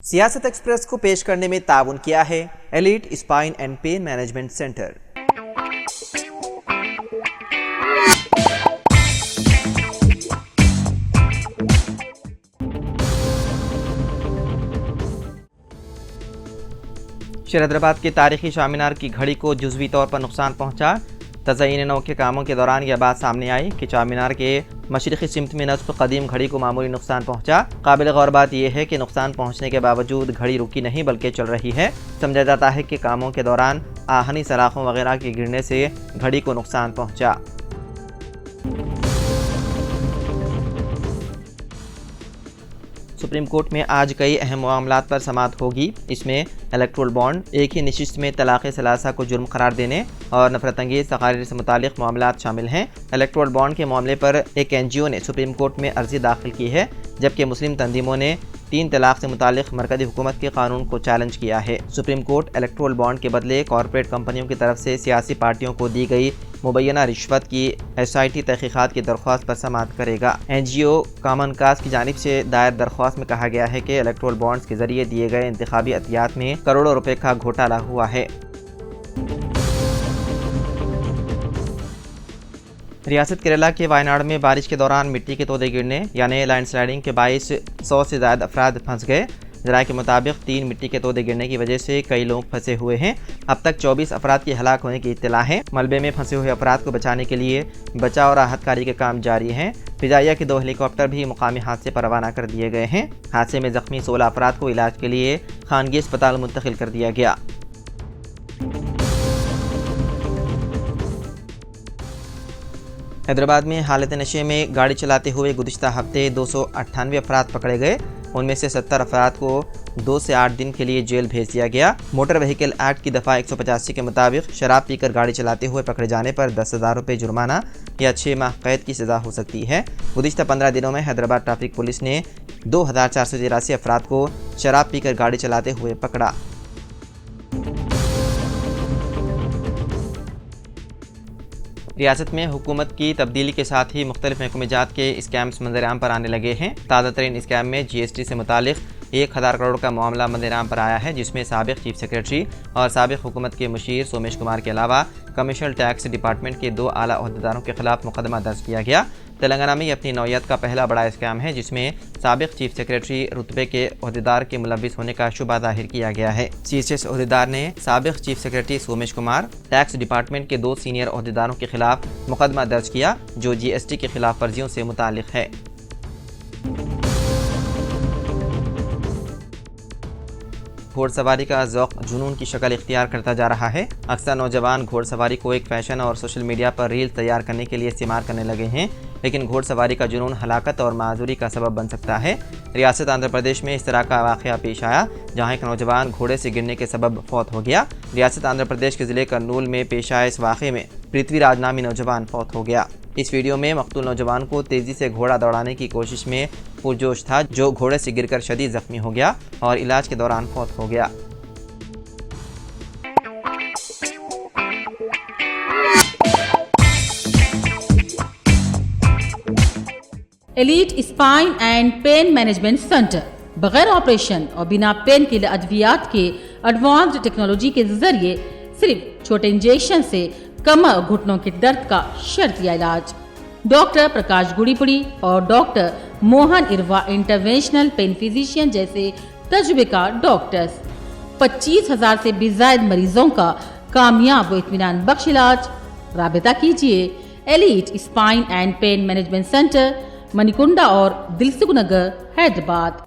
सियासत एक्सप्रेस को पेश करने में ताउन किया है elite spine and pain management centre. Hyderabad के तारीखी शामीनार की घड़ी को जुज़वी तौर पर नुकसान पहुंचा। तज़यीन नौ के कामों के दौरान यह बात सामने आई कि चामीनार के मशरक़ी सिमत में नस्ब कदीम घड़ी को मामूली नुकसान पहुंचा। काबिल गौर बात यह है कि नुकसान पहुंचने के बावजूद घड़ी रुकी नहीं बल्कि चल रही है। समझा जाता है कि कामों के दौरान आहनी सलाखों वगैरह के गिरने से घड़ी को नुकसान पहुंचा। सुप्रीम कोर्ट में आज कई अहम मामलात पर समाअत होगी। इसमें इलेक्टोरल बॉन्ड, एक ही नशिस्त में तलाक़ सलासा को जुर्म करार देने और नफरतंगेज़ तकारीर से मुतालिक मामलात शामिल हैं। इलेक्टोरल बॉन्ड के मामले पर एक NGO ने सुप्रीम कोर्ट में अर्जी दाखिल की है, जबकि मुस्लिम तंजीमों ने 3 तलाक़ से मुतालिक मरकज़ी हुकूमत के कानून को चैलेंज किया है। सुप्रीम कोर्ट इलेक्टोरल बॉन्ड के बदले कॉरपोरेट कंपनियों की तरफ से सियासी पार्टियों को दी गई मुबैना रिश्वत की SIT तहकीकात की दरख्वास्त पर समाअत करेगा। NGO कॉमन काज की जानिब से दायर दरख्वास्त में कहा गया है कि इलेक्टोरल बॉन्ड्स के जरिए दिए गए इंतखाबी अतियात में करोड़ों रुपए का घोटाला हुआ है। रियासत केरला के वायनाड में बारिश के दौरान मिट्टी के तोदे गिरने यानी लैंडस्लाइडिंग के बाइस 100 से ज़्यादा अफराद फंस गए। ज़राए के मुताबिक 3 मिट्टी के तोदे गिरने की वजह से कई लोग फंसे हुए हैं। अब तक 24 अफराद की हलाक होने की इत्तला है। मलबे में फंसे हुए अफराद को बचाने के लिए बचाव और राहत कार्य के काम जारी हैं। फिजाइया के 2 हेलीकॉप्टर भी मुकामी हादसे पर रवाना कर दिए गए हैं। हादसे में जख्मी 16 अफराद को इलाज के लिए खानगी अस्पताल मुंतकिल कर दिया गया। हैदराबाद में हालत नशे में गाड़ी चलाते हुए गुज़िश्ता हफ्ते 298 अफराद पकड़े गए। उनमें से 70 अफराद को 2 से 8 दिन के लिए जेल भेज दिया गया। मोटर व्हीकल एक्ट की दफ़ा 185 के मुताबिक शराब पीकर गाड़ी चलाते हुए पकड़े जाने पर 10,000 रुपये जुर्माना या 6 माह कैद की सज़ा हो सकती है। गुज़िश्ता 15 दिनों में हैदराबाद ट्रैफिक पुलिस ने 2483 अफराद को शराब पीकर गाड़ी चलाते हुए पकड़ा। रियासत में हुकूमत की तब्दीली के साथ ही मुख्तलिफ महकमे जात के स्कैम्स मंजर-ए-आम पर आने लगे हैं। ताज़ा तरीन स्कैम में GST से मुतालिक 1000 करोड़ का मामला मंजर-ए-आम पर आया है, जिसमें साबिक़ चीफ सेक्रेटरी और साबिक़ हुकूमत के मुशीर सोमेश कुमार के अलावा कमर्शियल टैक्स डिपार्टमेंट के 2 आला ओहदेदारों के खिलाफ मुकदमा दर्ज किया गया। तेलंगाना में यह अपनी नौयत का पहला बड़ा स्कैम है, जिसमें साबिक़ चीफ सेक्रेटरी रुतबे के ओहदेदार के मुलव्विस होने का शुबा जाहिर किया गया है। CSS ओहदेदार ने साबिक़ chief secretary Somesh Kumar, tax department के 2 सीनियर ओहदेदारों के खिलाफ मुकदमा दर्ज किया, जो GST के खिलाफ वर्जियों से मुतालिक है। घोड़सवारी का ज़ौक़ जुनून की शक्ल इख्तियार करता जा रहा है। अक्सर नौजवान घोड़सवारी को एक फ़ैशन और सोशल मीडिया पर रील तैयार करने के लिए इस्तेमाल करने लगे हैं, लेकिन घोड़सवारी का जुनून हलाकत और माजूरी का सबब बन सकता है। रियासत आंध्र प्रदेश में इस तरह का वाक़या पेश आया, जहां एक नौजवान घोड़े से गिरने के सबब फौत हो गया। रियासत आंध्र प्रदेश के ज़िले कर्नूल में पेश आए इस वाक़े में पृथ्वीराज नामी नौजवान फौत हो गया। इस वीडियो में मक़तूल नौजवान को तेज़ी से घोड़ा दौड़ाने की कोशिश में पुरजोश था, जो घोड़े से गिरकर शदीद ज़ख्मी हो गया और इलाज के दौरान फौत हो गया। Elite spine and pain management centre बगैर ऑपरेशन और बिना पेन किलर अद्वियात के एडवांस्ड टेक्नोलॉजी के जरिए सिर्फ छोटे इंजेक्शन से कमर और घुटनों के दर्द का शर्तिया इलाज। डॉक्टर प्रकाश गुड़ीपुड़ी और doctor Mohan Irva interventional pain physician जैसे तजुर्बेकार डॉक्टर्स 25,000 से भी ज्यादा मरीजों का कामयाब व इत्मीनान बख्श इलाज। राबिता कीजिए elite spine and pain management centre, Manikunda और दिलसुख नगर, हैदराबाद।